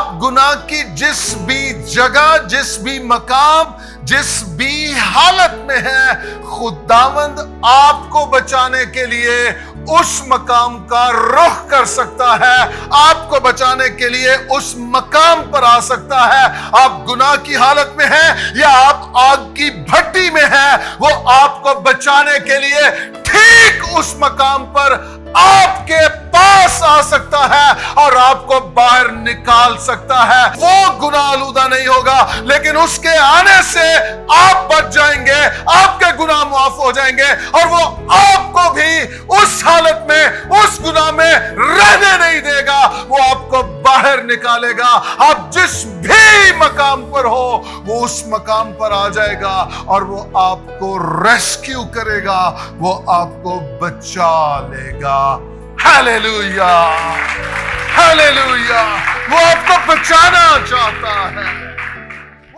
آپ گناہ کی جس بھی جگہ، جس بھی مقام، جس بھی حالت میں ہیں، خداوند آپ کو بچانے کے لیے اس مقام کا رخ کر سکتا ہے، آپ کو بچانے کے لیے اس مقام پر آ سکتا ہے۔ آپ گناہ کی حالت میں ہیں یا آپ آگ کی بھٹی میں ہیں، وہ آپ کو بچانے کے لیے ٹھیک اس مقام پر آپ کے پاس آ سکتا ہے اور آپ کو باہر نکال سکتا ہے۔ وہ گناہ آلودہ نہیں ہوگا، لیکن اس کے آنے سے آپ بچ جائیں گے، آپ کے گناہ معاف ہو جائیں گے، اور وہ آپ کو بھی اس حالت میں، اس گناہ میں رہنے نہیں دے گا، وہ آپ کو باہر نکالے گا۔ آپ جس بھی مقام پر ہو، وہ اس مقام پر آ جائے گا اور وہ آپ کو ریسکیو کرے گا، وہ آپ کو بچا لے گا۔ ہیلیلویا، ہیلیلویا، وہ آپ کو بچانا چاہتا ہے۔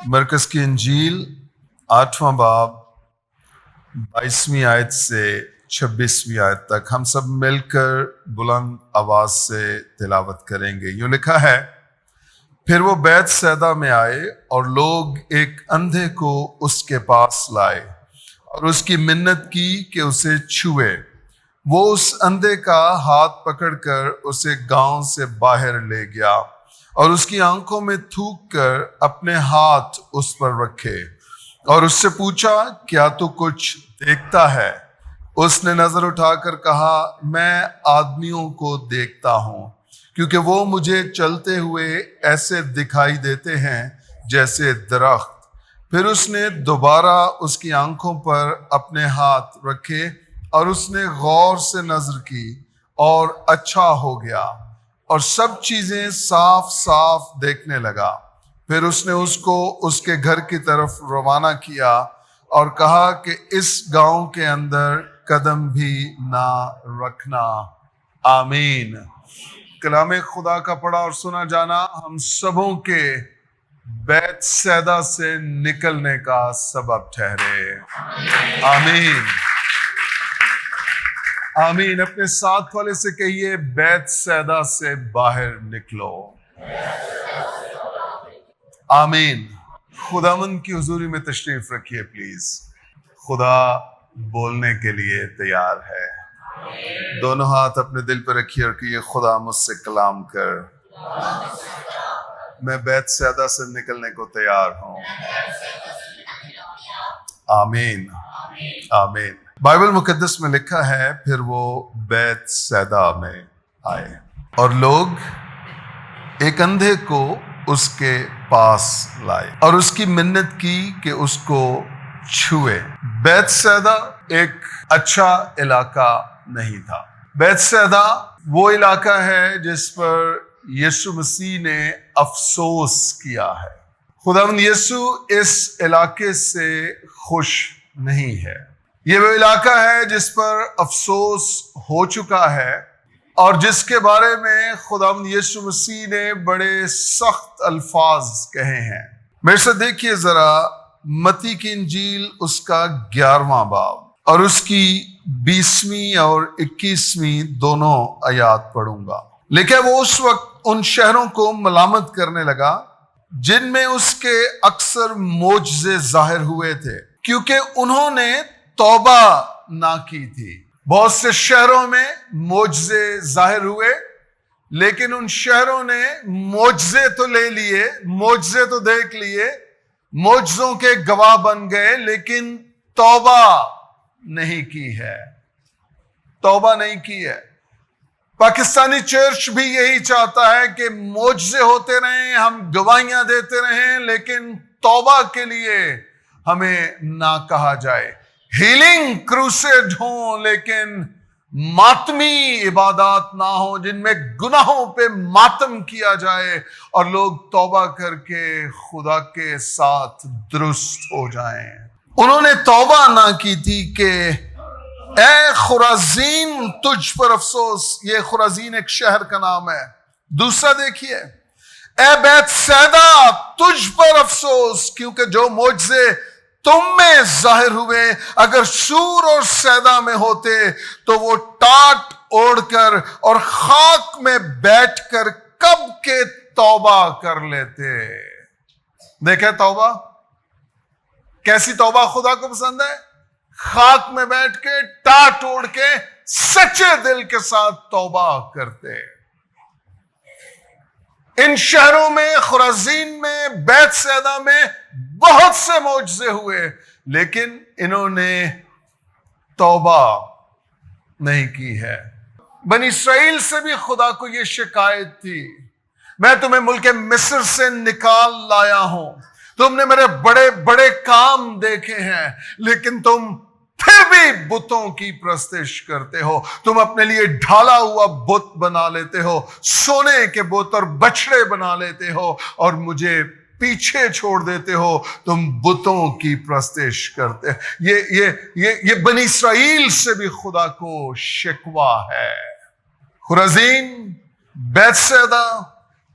مرکز کی انجیل 8واں باب 22ویں آیت سے 26ویں آیت تک ہم سب مل کر بلند آواز سے تلاوت کریں گے۔ یوں لکھا ہے، پھر وہ بیت سیدا میں آئے اور لوگ ایک اندھے کو اس کے پاس لائے اور اس کی منت کی کہ اسے چھوئے۔ وہ اس اندھے کا ہاتھ پکڑ کر اسے گاؤں سے باہر لے گیا اور اس کی آنکھوں میں تھوک کر اپنے ہاتھ اس پر رکھے اور اس سے پوچھا، کیا تو کچھ دیکھتا ہے؟ اس نے نظر اٹھا کر کہا، میں آدمیوں کو دیکھتا ہوں، کیونکہ وہ مجھے چلتے ہوئے ایسے دکھائی دیتے ہیں جیسے درخت۔ پھر اس نے دوبارہ اس کی آنکھوں پر اپنے ہاتھ رکھے اور اس نے غور سے نظر کی اور اچھا ہو گیا اور سب چیزیں صاف صاف دیکھنے لگا۔ پھر اس نے اس کو اس کے گھر کی طرف روانہ کیا اور کہا کہ اس گاؤں کے اندر قدم بھی نہ رکھنا۔ آمین۔ کلام خدا کا پڑھا اور سنا جانا ہم سبوں کے بیت سیدا سے نکلنے کا سبب ٹھہرے۔ آمین، آمین۔ اپنے ساتھ والے سے کہیے، بیت سیدا سے باہر نکلو۔ آمین۔ خداوند کی حضوری میں تشریف رکھیے پلیز۔ خدا بولنے کے لیے تیار ہے۔ دونوں ہاتھ اپنے دل پہ رکھیے اور کہیے، خدا مجھ سے کلام کر، میں بیت سیدا سے نکلنے کو تیار ہوں۔ آمین، آمین۔ بائبل مقدس میں لکھا ہے، پھر وہ بیت سیدا میں آئے اور لوگ ایک اندھے کو اس کے پاس لائے اور اس کی منت کی کہ اس کو چھوئے۔ بیت سیدا ایک اچھا علاقہ نہیں تھا۔ بیت سیدا وہ علاقہ ہے جس پر یسوع مسیح نے افسوس کیا ہے۔ خداوند یسوع اس علاقے سے خوش نہیں ہے۔ یہ وہ علاقہ ہے جس پر افسوس ہو چکا ہے اور جس کے بارے میں خداوند یسوع مسیح نے بڑے سخت الفاظ کہے ہیں۔ میرے سے دیکھیے ذرا متی کی انجیل اس کا 11واں باب اور اس کی 20ویں اور 21ویں دونوں آیات پڑھوں گا۔ لیکن وہ اس وقت ان شہروں کو ملامت کرنے لگا جن میں اس کے اکثر معجزے ظاہر ہوئے تھے، کیونکہ انہوں نے توبہ نہ کی تھی۔ بہت سے شہروں میں معجزے ظاہر ہوئے، لیکن ان شہروں نے معجزے تو لے لیے، معجزے تو دیکھ لیے، معجزوں کے گواہ بن گئے، لیکن توبہ نہیں کی ہے، توبہ نہیں کی ہے۔ پاکستانی چرچ بھی یہی چاہتا ہے کہ معجزے ہوتے رہیں، ہم گواہیاں دیتے رہیں، لیکن توبہ کے لیے ہمیں نہ کہا جائے۔ ہیلنگ کروسیڈ ہوں لیکن ماتمی عبادات نہ ہوں، جن میں گناہوں پہ ماتم کیا جائے اور لوگ توبہ کر کے خدا کے ساتھ درست ہو جائیں۔ انہوں نے توبہ نہ کی تھی کہ اے خرازین تجھ پر افسوس۔ یہ خرازین ایک شہر کا نام ہے۔ دوسرا دیکھیے، اے بیت سیدا تجھ پر افسوس، کیونکہ جو معجزے تم میں ظاہر ہوئے اگر سور اور سیدا میں ہوتے تو وہ ٹاٹ اوڑھ کر اور خاک میں بیٹھ کر کب کے توبہ کر لیتے. دیکھیں توبہ کیسی توبہ خدا کو پسند ہے. خاک میں بیٹھ کے ٹاٹ اوڑ کے سچے دل کے ساتھ توبہ کرتے. ان شہروں میں، خرازین میں، بیت سیدا میں بہت سے معجزے ہوئے، لیکن انہوں نے توبہ نہیں کی ہے. بنی اسرائیل سے بھی خدا کو یہ شکایت تھی، میں تمہیں ملک مصر سے نکال لایا ہوں، تم نے میرے بڑے بڑے کام دیکھے ہیں، لیکن تم پھر بھی بتوں کی پرستش کرتے ہو. تم اپنے لیے ڈھالا ہوا بت بنا لیتے ہو، سونے کے بت اور بچڑے بنا لیتے ہو، اور مجھے پیچھے چھوڑ دیتے ہو. تم بتوں کی پرستش کرتے. یہ بنی اسرائیل سے بھی خدا کو شکوہ ہے. خرازین، بیت سیدا،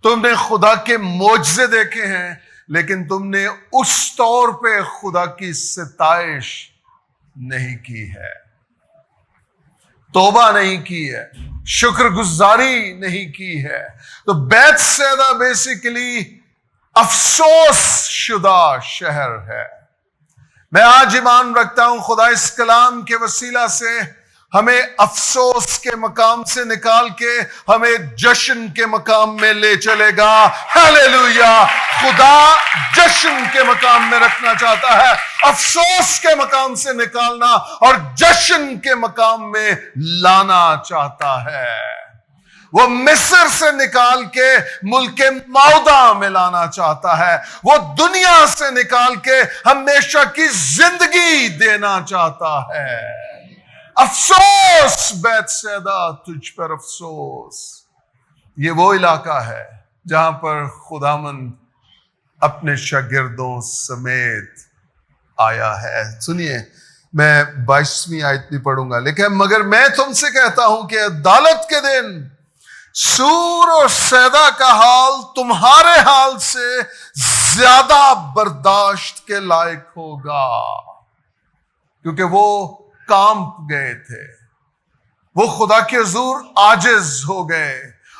تم نے خدا کے معجزے دیکھے ہیں، لیکن تم نے اس طور پہ خدا کی ستائش نہیں کی ہے، توبہ نہیں کی ہے، شکر گزاری نہیں کی ہے. تو بیت سیدا بیسیکلی افسوس شدہ شہر ہے. میں آج ایمان رکھتا ہوں خدا اس کلام کے وسیلہ سے ہمیں افسوس کے مقام سے نکال کے ہمیں جشن کے مقام میں لے چلے گا. ہیلیلویا! خدا جشن کے مقام میں رکھنا چاہتا ہے، افسوس کے مقام سے نکالنا اور جشن کے مقام میں لانا چاہتا ہے. وہ مصر سے نکال کے ملک مودا میں لانا چاہتا ہے. وہ دنیا سے نکال کے ہمیشہ کی زندگی دینا چاہتا ہے. افسوس بیت سیدا، تجھ پر افسوس. یہ وہ علاقہ ہے جہاں پر خداوند اپنے شاگردوں سمیت آیا ہے. سنیے، میں 22ویں آیت بھی پڑھوں گا، لیکن مگر میں تم سے کہتا ہوں کہ عدالت کے دن سور اور سیدا کا حال تمہارے حال سے زیادہ برداشت کے لائق ہوگا، کیونکہ وہ کانپ گئے تھے، وہ خدا کے حضور عاجز ہو گئے.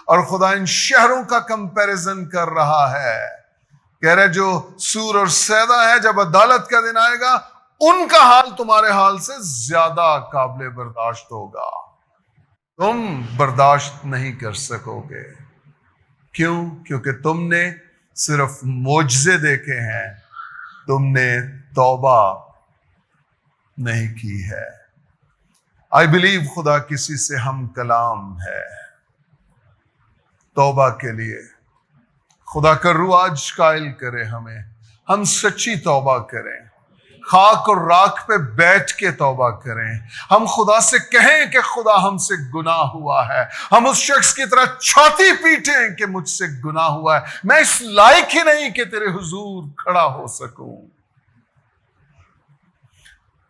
اور خدا ان شہروں کا کمپیریزن کر رہا ہے، کہہ رہے جو سور اور سیدا ہے، جب عدالت کا دن آئے گا ان کا حال تمہارے حال سے زیادہ قابل برداشت ہوگا. تم برداشت نہیں کر سکو گے. کیوں؟ کیونکہ تم نے صرف معجزے دیکھے ہیں، تم نے توبہ نہیں کی ہے. I believe خدا کسی سے ہم کلام ہے توبہ کے لیے. خدا کا روح آج قائل کرے ہمیں، ہم سچی توبہ کریں، خاک اور راکھ پہ بیٹھ کے توبہ کریں. ہم خدا سے کہیں کہ خدا ہم سے گناہ ہوا ہے. ہم اس شخص کی طرح چھاتی پیٹیں کہ مجھ سے گناہ ہوا ہے، میں اس لائق ہی نہیں کہ تیرے حضور کھڑا ہو سکوں.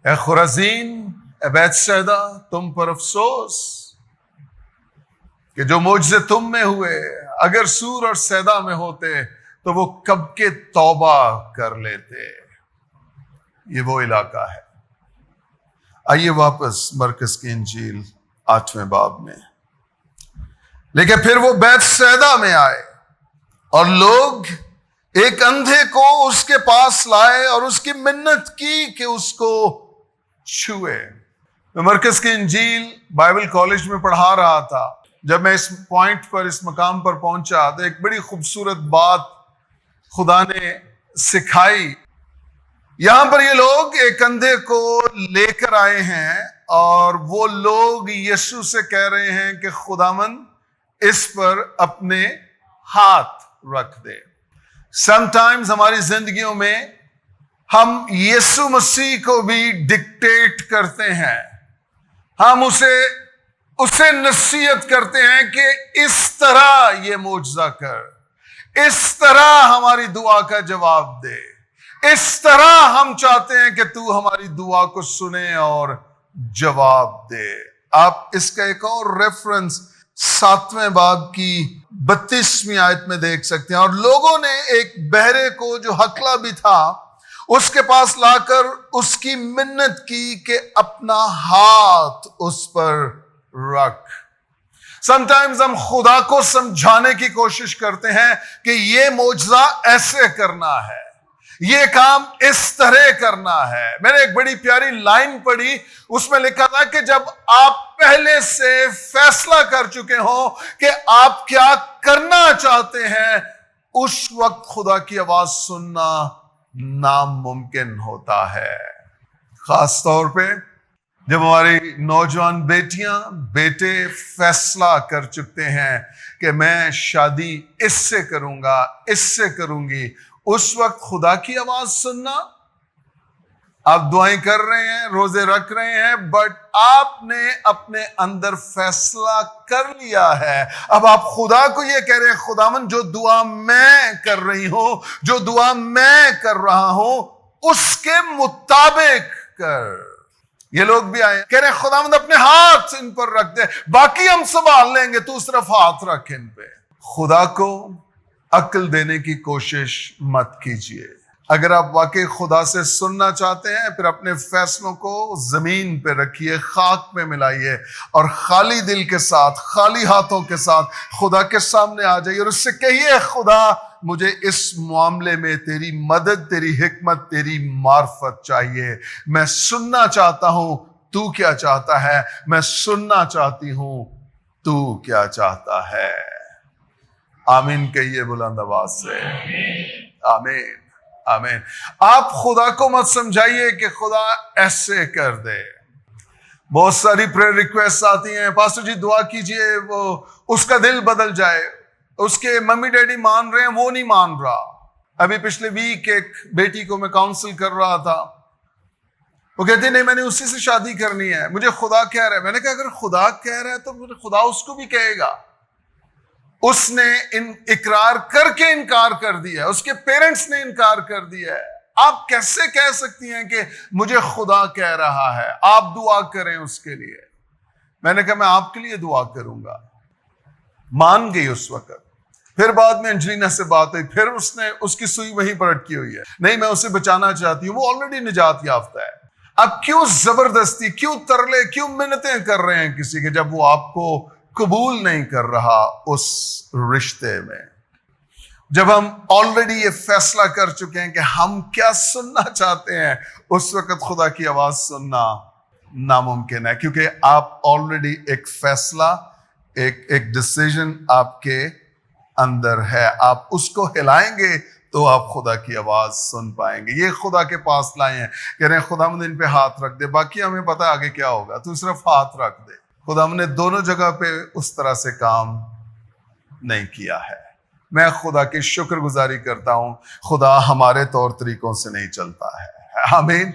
اے خرازین، اے بیت سیدا، تم پر افسوس کہ جو معجزے تم میں ہوئے اگر سور اور سیدا میں ہوتے تو وہ کب کے توبہ کر لیتے. یہ وہ علاقہ ہے. آئیے واپس مرکز کی انجیل 8ویں باب میں. لیکن پھر وہ بیت سیدا میں آئے اور لوگ ایک اندھے کو اس کے پاس لائے اور اس کی منت کی کہ اس کو چھوئے. میں مرکز کی انجیل بائبل کالج میں پڑھا رہا تھا. جب میں اس پوائنٹ پر، اس مقام پر پہنچا تو ایک بڑی خوبصورت بات خدا نے سکھائی. یہاں پر یہ لوگ ایک اندھے کو لے کر آئے ہیں اور وہ لوگ یسوع سے کہہ رہے ہیں کہ خداوند اس پر اپنے ہاتھ رکھ دے. سم ٹائمز ہماری زندگیوں میں ہم یسوع مسیح کو بھی ڈکٹیٹ کرتے ہیں. ہم اسے نصیحت کرتے ہیں کہ اس طرح یہ معجزہ کر، اس طرح ہماری دعا کا جواب دے، اس طرح ہم چاہتے ہیں کہ تو ہماری دعا کو سنے اور جواب دے. آپ اس کا ایک اور ریفرنس 7ویں باب کی 32ویں آیت میں دیکھ سکتے ہیں. اور لوگوں نے ایک بہرے کو جو ہکلا بھی تھا اس کے پاس لا کر اس کی منت کی کہ اپنا ہاتھ اس پر رکھ. Sometimes ہم خدا کو سمجھانے کی کوشش کرتے ہیں کہ یہ معجزہ ایسے کرنا ہے، یہ کام اس طرح کرنا ہے۔ میں نے ایک بڑی پیاری لائن پڑھی، اس میں لکھا تھا کہ جب آپ پہلے سے فیصلہ کر چکے ہوں کہ آپ کیا کرنا چاہتے ہیں، اس وقت خدا کی آواز سننا ناممکن ہوتا ہے۔ خاص طور پہ جب ہماری نوجوان بیٹیاں بیٹے فیصلہ کر چکتے ہیں کہ میں شادی اس سے کروں گا، اس سے کروں گی، اس وقت خدا کی آواز سننا، آپ دعائیں کر رہے ہیں، روزے رکھ رہے ہیں، بٹ آپ نے اپنے اندر فیصلہ کر لیا ہے۔ اب آپ خدا کو یہ کہہ رہے ہیں، خداوند جو دعا میں کر رہی ہوں، جو دعا میں کر رہا ہوں، اس کے مطابق کر۔ یہ لوگ بھی آئے کہہ رہے ہیں خداوند اپنے ہاتھ ان پر رکھ دے، باقی ہم سنبھال لیں گے، تو صرف ہاتھ رکھ ان پہ۔ خدا کو عقل دینے کی کوشش مت کیجیے۔ اگر آپ واقعی خدا سے سننا چاہتے ہیں، پھر اپنے فیصلوں کو زمین پہ رکھیے، خاک میں ملائیے، اور خالی دل کے ساتھ، خالی ہاتھوں کے ساتھ خدا کے سامنے آ جائیے اور اس سے کہیے، خدا مجھے اس معاملے میں تیری مدد، تیری حکمت، تیری معرفت چاہیے۔ میں سننا چاہتا ہوں تو کیا چاہتا ہے، میں سننا چاہتی ہوں تو کیا چاہتا ہے۔ آمین کہیے بلند آواز سے، آمین آمین۔ آپ خدا کو مت سمجھائیے کہ خدا ایسے کر دے۔ بہت ساری پریئر ریکویسٹ آتی ہیں، پاسٹر جی دعا کیجئے وہ اس کا دل بدل جائے، اس کے ممی ڈیڈی مان رہے ہیں، وہ نہیں مان رہا۔ ابھی پچھلے ویک ایک بیٹی کو میں کاؤنسل کر رہا تھا، وہ کہتی نہیں میں نے اسی سے شادی کرنی ہے، مجھے خدا کہہ رہا ہے۔ میں نے کہا اگر خدا کہہ رہا ہے تو خدا اس کو بھی کہے گا۔ اس نے اقرار کر کے انکار کر دیا ہے، اس کے پیرنٹس نے انکار کر دیا ہے۔ آپ کیسے کہہ سکتی ہیں کہ مجھے خدا کہہ رہا ہے؟ آپ دعا کریں اس کے لیے۔ میں نے کہا میں آپ کے لیے دعا کروں گا۔ مان گئی اس وقت۔ پھر بعد میں انجلینا سے بات ہوئی، پھر اس کی سوئی وہیں پر اٹکی ہوئی ہے، نہیں میں اسے بچانا چاہتی ہوں، وہ آلریڈی نجات یافتہ ہے۔ اب کیوں زبردستی، کیوں ترلے، کیوں منتیں کر رہے ہیں کسی کے، جب وہ آپ کو قبول نہیں کر رہا اس رشتے میں؟ جب ہم آلریڈی یہ فیصلہ کر چکے ہیں کہ ہم کیا سننا چاہتے ہیں، اس وقت خدا کی آواز سننا ناممکن ہے، کیونکہ آپ آلریڈی ایک فیصلہ، ایک ڈیسیژن آپ کے اندر ہے۔ آپ اس کو ہلائیں گے تو آپ خدا کی آواز سن پائیں گے۔ یہ خدا کے پاس لائے ہیں، کہہ رہے ہیں خداوند ان پہ ہاتھ رکھ دے، باقی ہمیں پتہ آگے کیا ہوگا، تو صرف ہاتھ رکھ دے۔ خداوند نے دونوں جگہ پہ اس طرح سے کام نہیں کیا ہے۔ میں خدا کی شکر گزاری کرتا ہوں، خدا ہمارے طور طریقوں سے نہیں چلتا ہے۔ آمین۔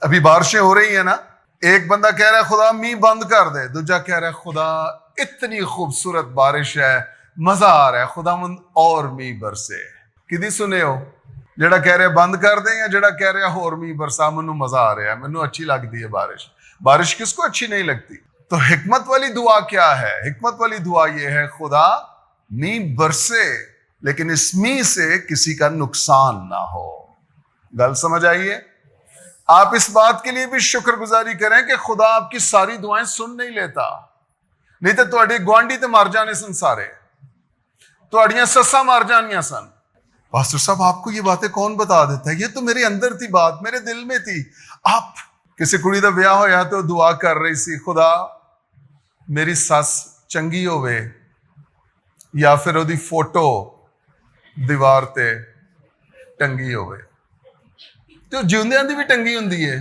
ابھی بارشیں ہو رہی ہیں نا، ایک بندہ کہہ رہا ہے خدا می بند کر دے، دوجا کہہ رہا ہے خدا اتنی خوبصورت بارش ہے، مزہ آ رہا ہے، خداوند اور می برسے۔ کدی سنے ہو جڑا کہہ رہے بند کر دیں یا جڑا کہہ رہے اور می برسا؟ منو مزہ آ رہا ہے، منو اچھی لگتی ہے بارش۔ بارش کس کو اچھی نہیں لگتی؟ تو حکمت والی دعا کیا ہے؟ حکمت والی دعا یہ ہے خدا می برسے، لیکن اس می سے کسی کا نقصان نہ ہو۔ گل سمجھ آئیے؟ آپ اس بات کے لیے بھی شکر گزاری کریں کہ خدا آپ کی ساری دعائیں سن نہیں لیتا، نہیں تو تہاڈے گوانڈی تے مر جانے سن، سارے تہاڈیاں سساں مر جانیاں سن۔ پاسٹر صاحب آپ کو یہ باتیں کون بتا دیتا ہے؟ یہ تو میرے اندر تھی بات، میرے دل میں تھی۔ آپ کسی کڑی دا بیاہ ہویا تو دعا کر رہی سی، خدا میری سس چنگی ہوئے، یا پھر وہ دی فوٹو دیوار تے ٹنگی ہوئے، تو جیوندیاں دی بھی ٹنگی ہوندی ہے۔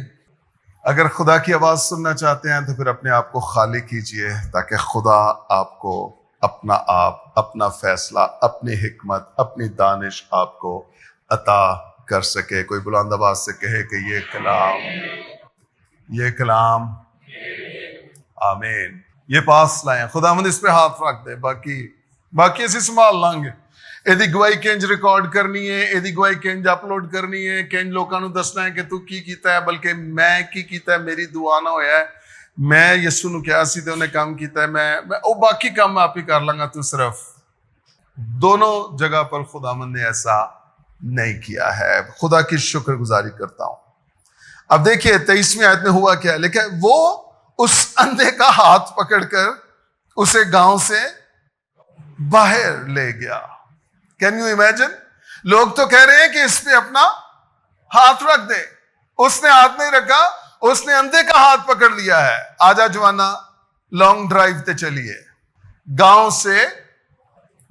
اگر خدا کی آواز سننا چاہتے ہیں تو پھر اپنے آپ کو خالی کیجئے، تاکہ خدا آپ کو اپنا آپ، اپنا فیصلہ، اپنی حکمت، اپنی دانش آپ کو عطا کر سکے۔ کوئی بلند آواز سے کہے کہ یہ کلام آمین۔ یہ پاس لائیں، خداوند اس پہ ہاتھ رکھ دے، باقی اسی سنبھال لیں گے۔ ایدی گواہی کنج ریکارڈ کرنی ہے، ایدی گواہی کنج اپلوڈ کرنی ہے، کنج لوکاں نو دسنا ہے کہ تو کی کیتا ہے، بلکہ میں کی کیتا ہے، میری دعا نہ ہویا ہے، میں یسو نو کیا سی تے انہیں کام کیتا ہے، میں او باقی کام میں آپ ہی کر لوں گا۔ تو صرف دونوں جگہ پر خداوند نے ایسا نہیں کیا ہے۔ خدا کی شکر گزاری کرتا ہوں۔ اب دیکھیے 23ویں آیت میں ہوا کیا ہے، لیکن وہ اس اندھے کا ہاتھ پکڑ کر اسے گاؤں سے باہر لے گیا. Can you imagine? لوگ تو کہہ رہے ہیں کہ اس پہ اپنا ہاتھ رکھ دے. اس نے ہاتھ نہیں رکھا, اس نے اندھے کا ہاتھ پکڑ لیا ہے. آجا جوانا لانگ ڈرائیو تے چلیے. گاؤں سے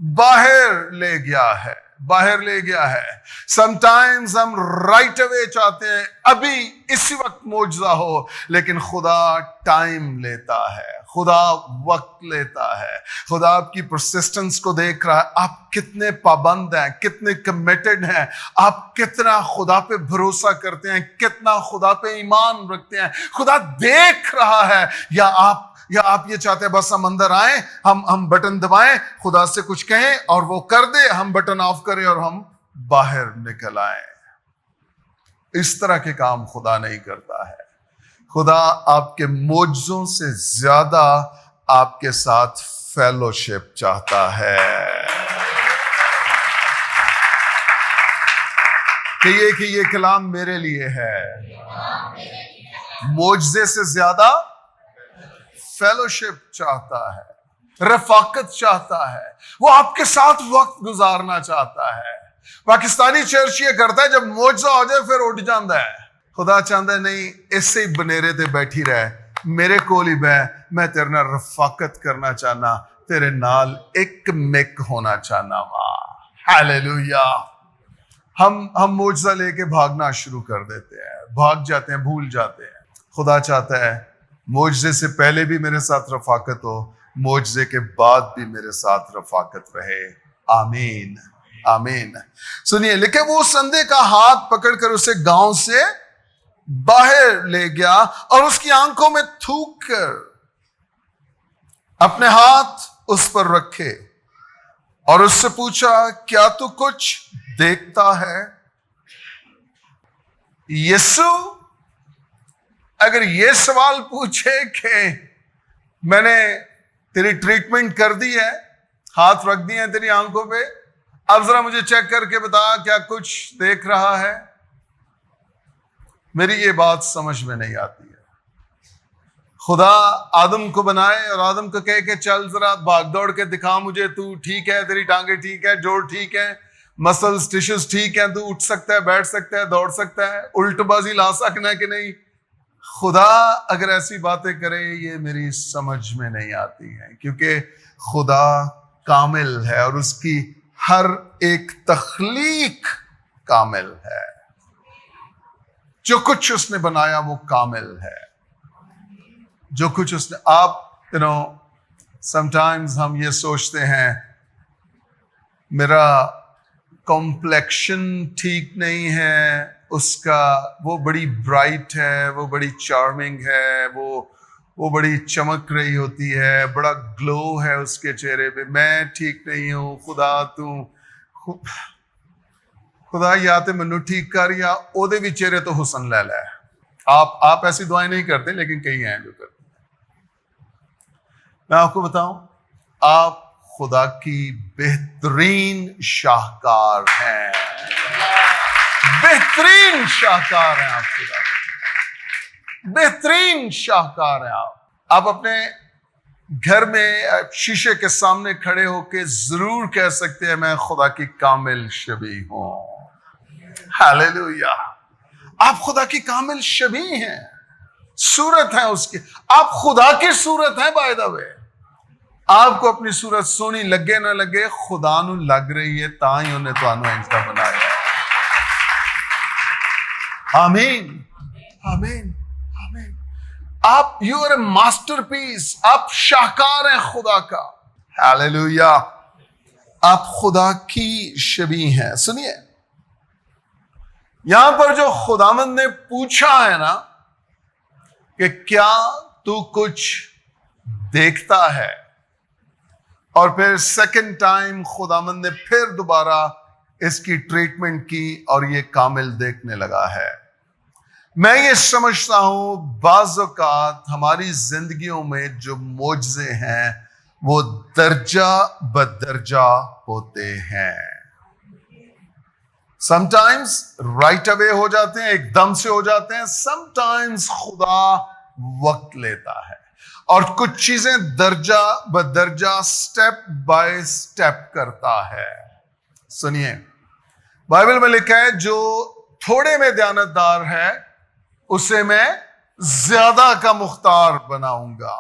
باہر لے گیا ہے, باہر لے گیا ہے. سم ٹائمز ہم رائٹ اوے چاہتے ہیں, ابھی اسی وقت معجزہ ہو, لیکن خدا ٹائم لیتا ہے, خدا وقت لیتا ہے. خدا آپ کی پرسسٹنس کو دیکھ رہا ہے, آپ کتنے پابند ہیں, کتنے کمیٹڈ ہیں, آپ کتنا خدا پہ بھروسہ کرتے ہیں, کتنا خدا پہ ایمان رکھتے ہیں. خدا دیکھ رہا ہے. یا آپ یہ چاہتے ہیں بس ہم اندر آئیں, ہم بٹن دبائیں, خدا سے کچھ کہیں اور وہ کر دے, ہم بٹن آف کریں اور ہم باہر نکل آئیں. اس طرح کے کام خدا نہیں کرتا ہے. خدا آپ کے معجزوں سے زیادہ آپ کے ساتھ فیلوشپ چاہتا ہے. کہیے کہ یہ کلام میرے لیے ہے. معجزے سے زیادہ فیلوشپ چاہتا ہے, رفاقت چاہتا ہے, وہ آپ کے ساتھ وقت گزارنا چاہتا ہے. پاکستانی چرچ یہ کرتا ہے, جب معجزہ ہو جائے پھر اٹھ جاتا ہے. خدا چاہتا ہے نہیں, ایسے ہی بنیرے تے بیٹھی رہے, میرے کول ہی بہ, میں تیرے نال رفاقت کرنا چاہنا, تیرے نال ایک مک ہونا چاہنا. ہاللیلویا. ہم معجزہ لے کے بھاگنا شروع کر دیتے ہیں, بھاگ جاتے ہیں, بھول جاتے ہیں. خدا چاہتا ہے معجزے سے پہلے بھی میرے ساتھ رفاقت ہو, معجزے کے بعد بھی میرے ساتھ رفاقت رہے. آمین آمین. سنیے, لیکن وہ اس اندھے کا ہاتھ پکڑ کر اسے گاؤں سے باہر لے گیا اور اس کی آنکھوں میں تھوک کر اپنے ہاتھ اس پر رکھے اور اس سے پوچھا, کیا تو کچھ دیکھتا ہے؟ یسوع اگر یہ سوال پوچھے کہ میں نے تیری ٹریٹمنٹ کر دی ہے, ہاتھ رکھ دیے ہیں تیری آنکھوں پہ, اب ذرا مجھے چیک کر کے بتا کیا کچھ دیکھ رہا ہے, میری یہ بات سمجھ میں نہیں آتی ہے. خدا آدم کو بنائے اور آدم کو کہے کہ چل ذرا بھاگ دوڑ کے دکھا مجھے, تو ٹھیک ہے, تیری ٹانگیں ٹھیک ہے, جوڑ ٹھیک ہے, مسلز ٹیشوز ٹھیک ہیں, تو اٹھ سکتا ہے, بیٹھ سکتا ہے, دوڑ سکتا ہے, الٹ بازی لا سکنا ہے کہ نہیں. خدا اگر ایسی باتیں کرے, یہ میری سمجھ میں نہیں آتی ہیں, کیونکہ خدا کامل ہے اور اس کی ہر ایک تخلیق کامل ہے. جو کچھ اس نے بنایا وہ کامل ہے. جو کچھ اس نے, آپ سم ٹائمز ہم یہ سوچتے ہیں میرا کمپلیکشن ٹھیک نہیں ہے, اس کا وہ بڑی برائٹ ہے, وہ بڑی چارمنگ ہے, وہ بڑی چمک رہی ہوتی ہے, بڑا گلو ہے اس کے چہرے پہ, میں ٹھیک نہیں ہوں. خدا یا تے منو ٹھیک کر, یا او دے بھی چہرے تو حسن لے لے. آپ ایسی دعائیں نہیں کرتے, لیکن کئی ہیں جو کرتے. میں آپ کو بتاؤں, آپ خدا کی بہترین شاہکار ہیں. بہترین شاہکار ہیں آپ, خدا کی بہترین شاہکار ہیں آپ. آپ اپنے گھر میں شیشے کے سامنے کھڑے ہو کے ضرور کہہ سکتے ہیں میں خدا کی کامل شبیہ ہوں. ہاللیلویا. آپ خدا کی کامل شبیہ ہیں, صورت ہیں اس کی. آپ خدا کی صورت ہیں. بائی دا وے, آپ کو اپنی صورت سونی لگے نہ لگے, خدا نو لگ رہی ہے, تاں ہی انہیں تانوں انسا بنایا. آمین آمین آمین. آپ یو آر اے ماسٹر پیس, آپ شاہکار ہیں خدا کا. ہاللیلویا. آپ خدا کی شبیہ ہیں. سنیے, یہاں پر جو خداوند نے پوچھا ہے نا کہ کیا تو کچھ دیکھتا ہے, اور پھر سیکنڈ ٹائم خداوند نے پھر دوبارہ اس کی ٹریٹمنٹ کی اور یہ کامل دیکھنے لگا ہے. میں یہ سمجھتا ہوں بعض اوقات ہماری زندگیوں میں جو معجزے ہیں وہ درجہ بدرجہ ہوتے ہیں. سم ٹائمز رائٹ اوے ہو جاتے ہیں, ایک دم سے ہو جاتے ہیں. سم ٹائمز خدا وقت لیتا ہے, اور کچھ چیزیں درجہ بدرجہ سٹیپ بائی سٹیپ کرتا ہے. سنیے, بائبل میں لکھا ہے جو تھوڑے میں دیانتدار ہے اسے میں زیادہ کا مختار بناؤں گا.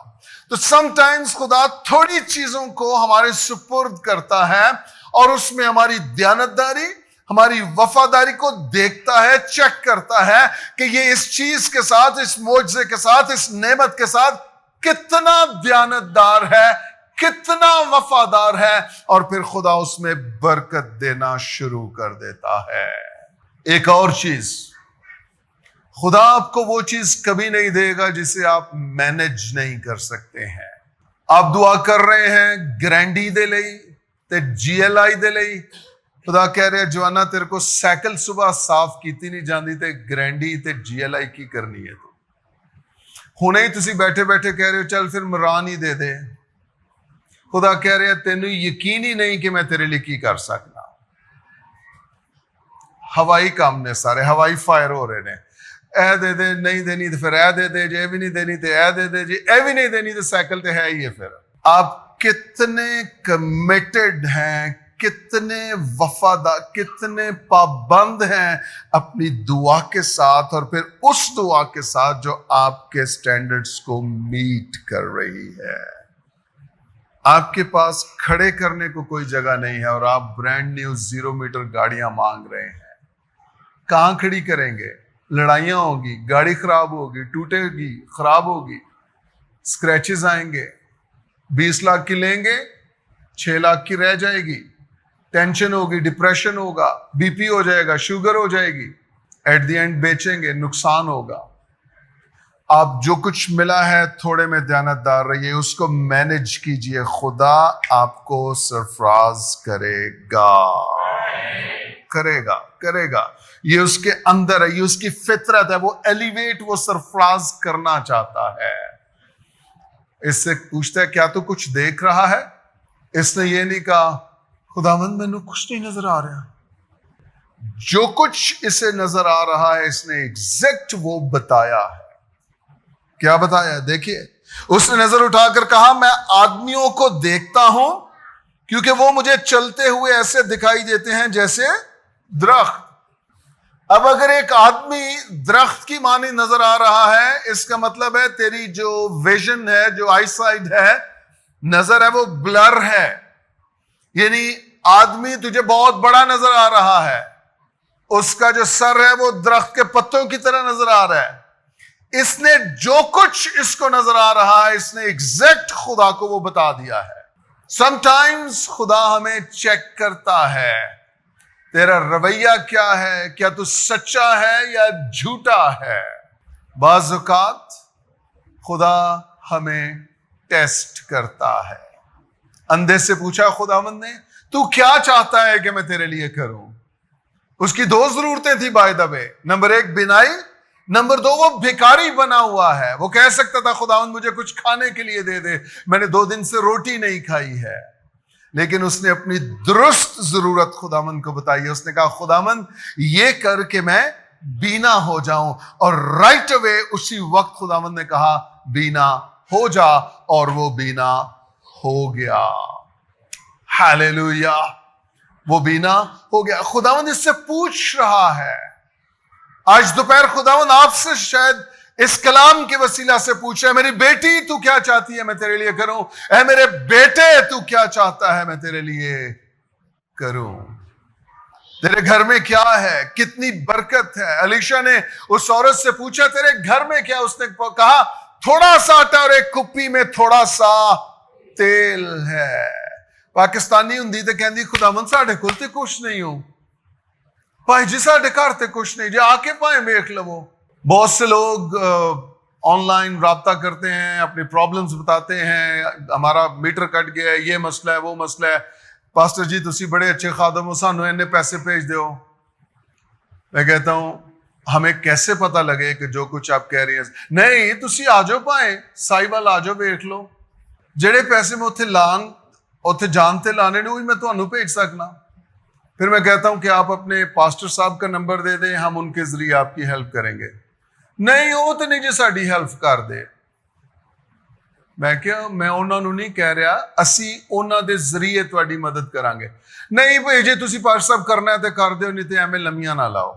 تو سم ٹائمز خدا تھوڑی چیزوں کو ہمارے سپرد کرتا ہے اور اس میں ہماری دیانتداری, ہماری وفاداری کو دیکھتا ہے, چیک کرتا ہے کہ یہ اس چیز کے ساتھ, اس معجزے کے ساتھ, اس نعمت کے ساتھ کتنا دیانتدار ہے, کتنا وفادار ہے, اور پھر خدا اس میں برکت دینا شروع کر دیتا ہے. ایک اور چیز, خدا آپ کو وہ چیز کبھی نہیں دے گا جسے آپ مینج نہیں کر سکتے ہیں. آپ دعا کر رہے ہیں گرینڈی دے لئی تے جی ایل آئی دے لئی, خدا کہہ رہے جوانا تیرے کو سائیکل صبح صاف کیتی نہیں جاندی تے گرینڈی تے جی ایل آئی کی کرنی ہے. تو ہونے ہی تسی بیٹھے بیٹھے کہہ رہے ہو چل پھر مران ہی دے دے. خدا کہہ رہے تینوں یقین ہی نہیں کہ میں تیرے لیے کی کر سکنا. ہوائی کام نے سارے, ہوائی فائر ہو رہے نے. اے دے دے, نہیں دینی تو پھر اے دے دے, جے بھی نہیں دینی تو اے دے دے, جی اے بھی نہیں دینی تو سائیکل تو ہے ہی ہے. پھر آپ کتنے کمیٹڈ ہیں, کتنے وفادار, کتنے پابند ہیں اپنی دعا کے ساتھ, اور پھر اس دعا کے ساتھ جو آپ کے سٹینڈرڈز کو میٹ کر رہی ہے. آپ کے پاس کھڑے کرنے کو کوئی جگہ نہیں ہے اور آپ برانڈ نیو 0 میٹر گاڑیاں مانگ رہے ہیں. کہاں کھڑی کریں گے؟ لڑائیاں ہوگی, گاڑی خراب ہوگی, ٹوٹے گی, خراب ہوگی, سکریچز آئیں گے. 20 لاکھ کی لیں گے, 6 لاکھ کی رہ جائے گی. ٹینشن ہوگی, ڈپریشن ہوگا, بی پی ہو جائے گا, شوگر ہو جائے گی. ایٹ دی اینڈ بیچیں گے, نقصان ہوگا. آپ جو کچھ ملا ہے تھوڑے میں دیانتدار رہیے, اس کو مینج کیجئے, خدا آپ کو سرفراز کرے گا. کرے گا, کرے گا. یہ اس کے اندر ہے, یہ اس کی فطرت ہے. وہ ایلیویٹ, وہ سرفراز کرنا چاہتا ہے. اس سے پوچھتا ہے کیا تو کچھ دیکھ رہا ہے؟ اس نے یہ نہیں کہا خداوند مینوں کچھ نہیں نظر آ رہا. جو کچھ اسے نظر آ رہا ہے اس نے ایگزیکٹ وہ بتایا ہے. کیا بتایا؟ دیکھیے, اس نے نظر اٹھا کر کہا میں آدمیوں کو دیکھتا ہوں کیونکہ وہ مجھے چلتے ہوئے ایسے دکھائی دیتے ہیں جیسے درخت. اب اگر ایک آدمی درخت کی معنی نظر آ رہا ہے, اس کا مطلب ہے تیری جو ویژن ہے, جو آئی سائٹ ہے, نظر ہے, وہ بلر ہے. یعنی آدمی تجھے بہت بڑا نظر آ رہا ہے, اس کا جو سر ہے وہ درخت کے پتوں کی طرح نظر آ رہا ہے. اس نے جو کچھ اس کو نظر آ رہا ہے اس نے ایگزیکٹ خدا کو وہ بتا دیا ہے. سم ٹائمز خدا ہمیں چیک کرتا ہے, تیرا رویہ کیا ہے, کیا تو سچا ہے یا جھوٹا ہے. بعض اوقات خدا ہمیں ٹیسٹ کرتا ہے. اندھے سے پوچھا خداوند نے تو کیا چاہتا ہے کہ میں تیرے لیے کروں؟ اس کی 2 ضرورتیں تھی بائی دا وے. نمبر 1 بینائی, نمبر 2 وہ بھکاری بنا ہوا ہے. وہ کہہ سکتا تھا خداوند مجھے کچھ کھانے کے لیے دے دے, میں نے 2 دن سے روٹی نہیں کھائی ہے. لیکن اس نے اپنی درست ضرورت خداوند کو بتائی. اس نے کہا خداوند یہ کر کے میں بینا ہو جاؤں, اور رائٹ اوے اسی وقت خداوند نے کہا بینا ہو جا, اور وہ بینا ہو گیا. ہاللیلویا, وہ بینا ہو گیا. خداوند اس سے پوچھ رہا ہے. آج دوپہر خداوند آپ سے شاید اس کلام کے وسیلہ سے پوچھے میری بیٹی تو کیا چاہتی ہے میں تیرے لیے کروں؟ اے میرے بیٹے تو کیا چاہتا ہے میں تیرے لیے کروں؟ تیرے گھر میں کیا ہے؟ کتنی برکت ہے؟ علیشا نے اس عورت سے پوچھا تیرے گھر میں کیا؟ اس نے کہا تھوڑا سا آٹا اور ایک کپی میں تھوڑا سا تیل ہے. پاکستانی ہندی تے کہندی خداوند ساڈے کول تے کچھ نہیں ہو بھائی جی, ساڈے گھر تے کچھ نہیں جی, آ کے پائیں ویکھ لو. بہت سے لوگ آن لائن رابطہ کرتے ہیں, اپنی پرابلمز بتاتے ہیں, ہمارا میٹر کٹ گیا ہے, یہ مسئلہ ہے, وہ مسئلہ ہے. پاسٹر جی تسی بڑے اچھے خادم ہو, سانو اینے پیسے بھیج دیو. میں کہتا ہوں ہمیں کیسے پتہ لگے کہ جو کچھ آپ کہہ رہی ہیں نہیں, تسی آ جاؤ پائیں سائی وال آ جاؤ ویکھ لو. جڑے پیسے میں اوتھے جانتے لانے نے وہی میں تانوں بھیج سکنا. پھر میں کہتا ہوں کہ آپ اپنے پاسٹر صاحب کا نمبر دے دیں, ہم ان کے ذریعے آپ کی ہیلپ کریں گے. نہیں وہ تو نہیں جی ساڈی ہیلپ کر دے. ਮੈਂ ਉਹਨਾਂ ਨੂੰ ਨਹੀਂ ਕਹਿ ਰਿਹਾ ਅਸੀਂ ਉਹਨਾਂ ਦੇ ਜ਼ਰੀਏ ਤੁਹਾਡੀ ਮਦਦ ਕਰਾਂਗੇ। ਨਹੀਂ ਭਾਈ ਜੇ ਤੁਸੀਂ ਪਾਸਟਰ ਸਾਹਿਬ ਕਰਨਾ ਹੈ ਤੇ ਕਰ ਦਿਓ, ਨਹੀਂ ਤੇ ਐਵੇਂ ਲੰਮੀਆਂ ਨਾ ਲਾਓ।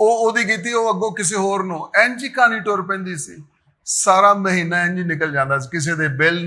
ਉਹਦੀ ਕੀਤੀ ਉਹ ਅੱਗੋਂ ਕਿਸੇ ਹੋਰ ਨੂੰ ਇੰਜ ਹੀ ਕਹਾਣੀ ਟੁਰ ਪੈਂਦੀ ਸੀ। ਸਾਰਾ ਮਹੀਨਾ ਇੰਜ ਨਿਕਲ ਜਾਂਦਾ ਸੀ, ਕਿਸੇ ਦੇ ਬਿੱਲ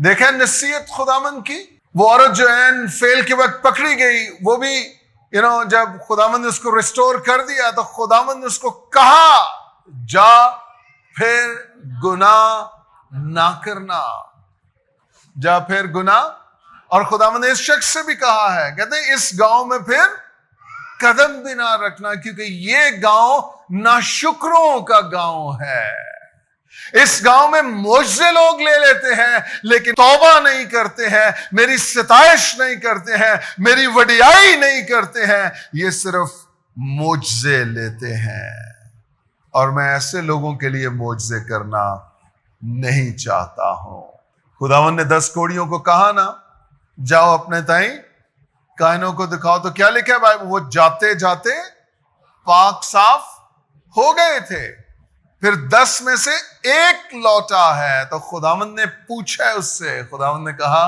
دیکھیں نصیحت خداوند کی. وہ عورت جو عین فیل کے وقت پکڑی گئی، وہ بھی جب خداوند نے اس کو ریسٹور کر دیا تو خداوند نے اس کو کہا جا پھر گناہ نہ کرنا، جا پھر گناہ. اور خداوند نے اس شخص سے بھی کہا ہے، کہتے ہیں اس گاؤں میں پھر قدم بھی نہ رکھنا، کیونکہ یہ گاؤں ناشکروں کا گاؤں ہے. اس گاؤں میں معجزے لوگ لے لیتے ہیں لیکن توبہ نہیں کرتے ہیں، میری ستائش نہیں کرتے ہیں، میری وڈیائی نہیں کرتے ہیں، یہ صرف معجزے لیتے ہیں. اور میں ایسے لوگوں کے لیے معجزے کرنا نہیں چاہتا ہوں. خداوند نے 10 کوڑیوں کو کہا نا جاؤ اپنے تائیں کائنوں کو دکھاؤ، تو کیا لکھا ہے بھائی؟ وہ جاتے جاتے پاک صاف ہو گئے تھے. پھر 10 میں سے 1 لوٹا ہے تو خداوند نے پوچھا ہے اس سے، خداوند نے کہا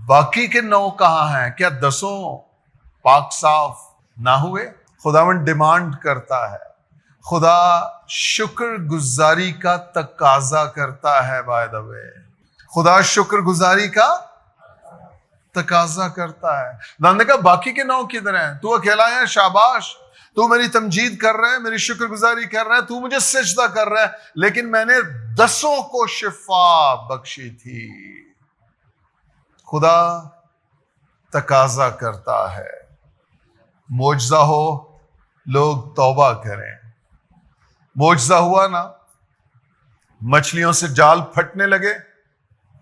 باقی کے 9 کہاں ہیں؟ کیا 10 پاک صاف نہ ہوئے؟ خداوند ڈیمانڈ کرتا ہے، خدا شکر گزاری کا تقاضا کرتا ہے. بائی دا وے خدا شکر گزاری کا تقاضا کرتا ہے. خدا نے کہا باقی کے 9 کدھر ہیں؟ تو اکیلا ہے، شاباش، تو میری تمجید کر رہا ہے، میری شکر گزاری کر رہا ہے، تو مجھے سجدہ کر رہا ہے، لیکن میں نے 10 کو شفا بخشی تھی. خدا تقاضا کرتا ہے معجزہ ہو، لوگ توبہ کریں. معجزہ ہوا نا، مچھلیوں سے جال پھٹنے لگے.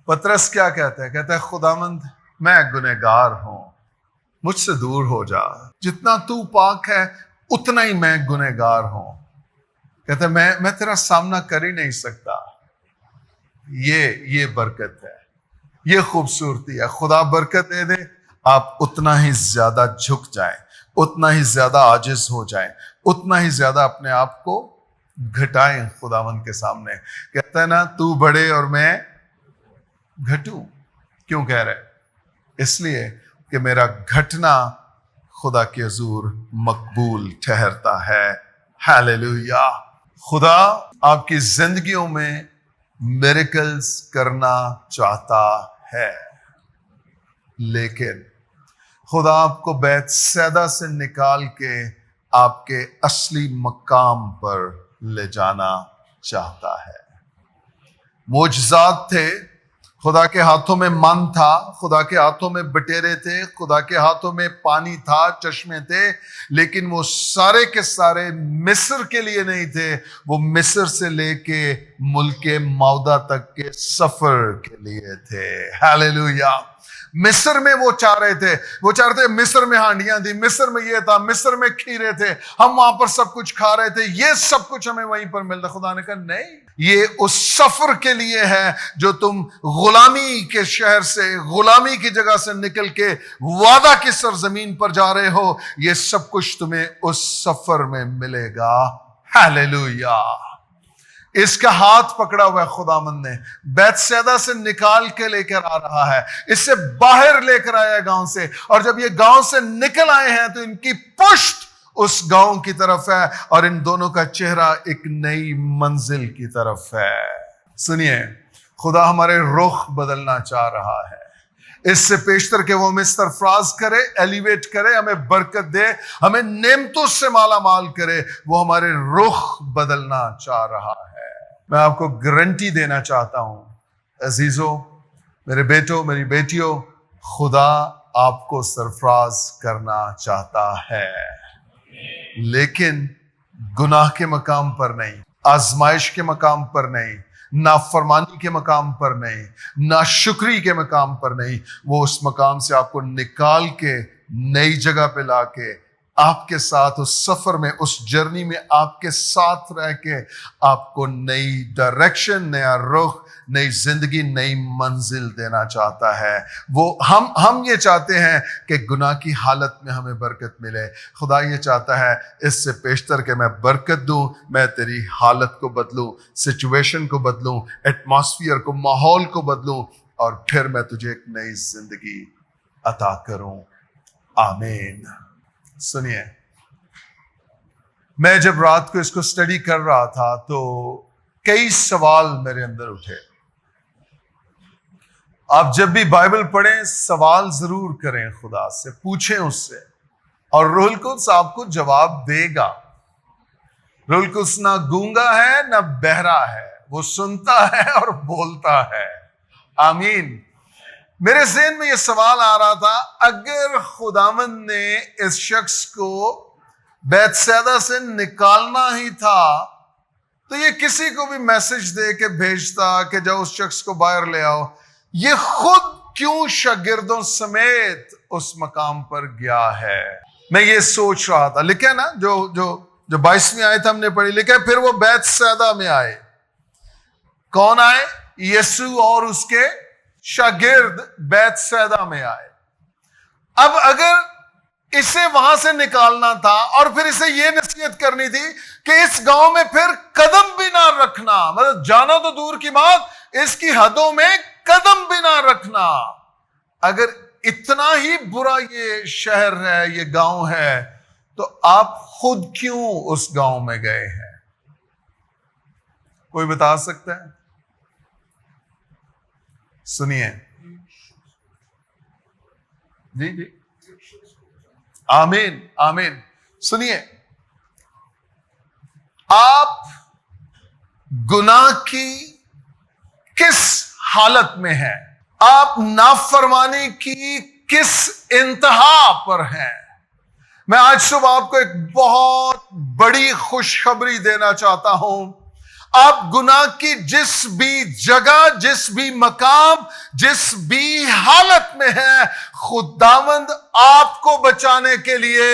پترس کیا کہتا ہے؟ کہتا ہے خداوند میں گنہگار ہوں، مجھ سے دور ہو جا، جتنا تو پاک ہے اتنا ہی میں گنہگار ہوں. کہتا ہے میں تیرا سامنا کر ہی نہیں سکتا. یہ برکت ہے، یہ خوبصورتی ہے. خدا برکت دے دے، آپ اتنا ہی زیادہ جھک جائیں، اتنا ہی زیادہ عاجز ہو جائیں، اتنا ہی زیادہ اپنے آپ کو گھٹائیں خداوند کے سامنے. کہتا ہے نا تو بڑھے اور میں گھٹوں. کیوں کہہ رہے؟ اس لیے کہ میرا گھٹنا خدا کے حضور مقبول ٹھہرتا ہے. ہیلیلویا. خدا آپ کی زندگیوں میں میریکلز کرنا چاہتا ہے، لیکن خدا آپ کو بیت سیدہ سے نکال کے آپ کے اصلی مقام پر لے جانا چاہتا ہے. معجزات تھے، خدا کے ہاتھوں میں من تھا، خدا کے ہاتھوں میں بٹیرے تھے، خدا کے ہاتھوں میں پانی تھا، چشمے تھے، لیکن وہ سارے کے سارے مصر کے لیے نہیں تھے. وہ مصر سے لے کے ملک مودا تک کے سفر کے لیے تھے. ہیلیلویا. مصر میں وہ چاہ رہے تھے، وہ چاہ رہے تھے مصر میں ہانڈیاں تھی، مصر میں یہ تھا، مصر میں کھیرے تھے، ہم وہاں پر سب کچھ کھا رہے تھے، یہ سب کچھ ہمیں وہیں پر ملتا. خدا نے کہا نہیں، یہ اس سفر کے لیے ہے جو تم غلامی کے شہر سے، غلامی کی جگہ سے نکل کے وعدہ کی سرزمین پر جا رہے ہو. یہ سب کچھ تمہیں اس سفر میں ملے گا. ہیلیلویا. اس کا ہاتھ پکڑا ہوا ہے خداوند نے، بیت سیدہ سے نکال کے لے کر آ رہا ہے، اس سے باہر لے کر آیا گاؤں سے. اور جب یہ گاؤں سے نکل آئے ہیں تو ان کی پشت اس گاؤں کی طرف ہے اور ان دونوں کا چہرہ ایک نئی منزل کی طرف ہے. سنیے، خدا ہمارے رخ بدلنا چاہ رہا ہے. اس سے پیشتر کے وہ ہمیں سرفراز کرے، ایلیویٹ کرے، ہمیں برکت دے، ہمیں نعمتوں سے مالا مال کرے. وہ ہمارے رخ بدلنا چاہ رہا ہے. میں آپ کو گارنٹی دینا چاہتا ہوں عزیزو، میرے بیٹوں، میری بیٹیوں، خدا آپ کو سرفراز کرنا چاہتا ہے، لیکن گناہ کے مقام پر نہیں، آزمائش کے مقام پر نہیں، نافرمانی کے مقام پر نہیں، ناشکری کے مقام پر نہیں. وہ اس مقام سے آپ کو نکال کے نئی جگہ پہ لا کے آپ کے ساتھ اس سفر میں، اس جرنی میں آپ کے ساتھ رہ کے آپ کو نئی ڈائریکشن، نیا رخ، نئی زندگی، نئی منزل دینا چاہتا ہے. وہ ہم یہ چاہتے ہیں کہ گناہ کی حالت میں ہمیں برکت ملے. خدا یہ چاہتا ہے اس سے پیشتر کہ میں برکت دوں، میں تیری حالت کو بدلوں، سچویشن کو بدلوں، ایٹماسفیئر کو، ماحول کو بدلوں، اور پھر میں تجھے ایک نئی زندگی عطا کروں. آمین. سنیے، میں جب رات کو اس کو اسٹڈی کر رہا تھا تو کئی سوال میرے اندر اٹھے. آپ جب بھی بائبل پڑھیں سوال ضرور کریں، خدا سے پوچھیں اس سے، اور روح القدس آپ کو جواب دے گا۔ روح القدس نہ گونگا ہے نہ بہرا ہے، وہ سنتا ہے اور بولتا ہے۔ آمین۔ میرے ذہن میں یہ سوال آ رہا تھا، اگر خداوند نے اس شخص کو بیت سیدہ سے نکالنا ہی تھا تو یہ کسی کو بھی میسج دے کے بھیجتا کہ جاؤ اس شخص کو باہر لے آؤ، یہ خود کیوں شاگردوں سمیت اس مقام پر گیا ہے؟ میں یہ سوچ رہا تھا۔ لکھا نا جو 22ویں آیت ہم نے پڑھی، لکھا پھر وہ بیت سیدہ میں آئے۔ کون آئے؟ یسوع اور اس کے شاگرد بیت سیدہ میں آئے۔ اب اگر اسے وہاں سے نکالنا تھا اور پھر اسے یہ نصیحت کرنی تھی کہ اس گاؤں میں پھر قدم بھی نہ رکھنا، مطلب جانا تو دور کی بات، اس کی حدوں میں قدم بھی نہ رکھنا۔ اگر اتنا ہی برا یہ شہر ہے، یہ گاؤں ہے، تو آپ خود کیوں اس گاؤں میں گئے ہیں؟ کوئی بتا سکتا ہے؟ سنیے جی آمین آمین۔ سنیے، آپ گناہ کی کس حالت میں ہیں؟ آپ نافرمانی کی کس انتہا پر ہیں؟ میں آج صبح آپ کو ایک بہت بڑی خوشخبری دینا چاہتا ہوں۔ آپ گناہ کی جس بھی جگہ، جس بھی مقام، جس بھی حالت میں ہیں، خداوند آپ کو بچانے کے لیے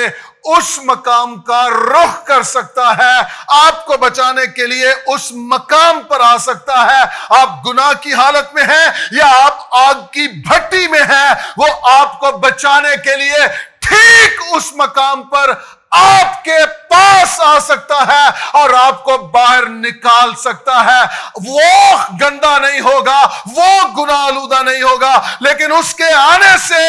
اس مقام کا رخ کر سکتا ہے، آپ کو بچانے کے لیے اس مقام پر آ سکتا ہے۔ آپ گناہ کی حالت میں ہیں یا آپ آگ کی بھٹی میں ہیں، وہ آپ کو بچانے کے لیے ٹھیک اس مقام پر آپ کے پاس آ سکتا ہے اور آپ کو باہر نکال سکتا ہے۔ وہ گندا نہیں ہوگا، وہ گناہ آلودہ نہیں ہوگا، لیکن اس کے آنے سے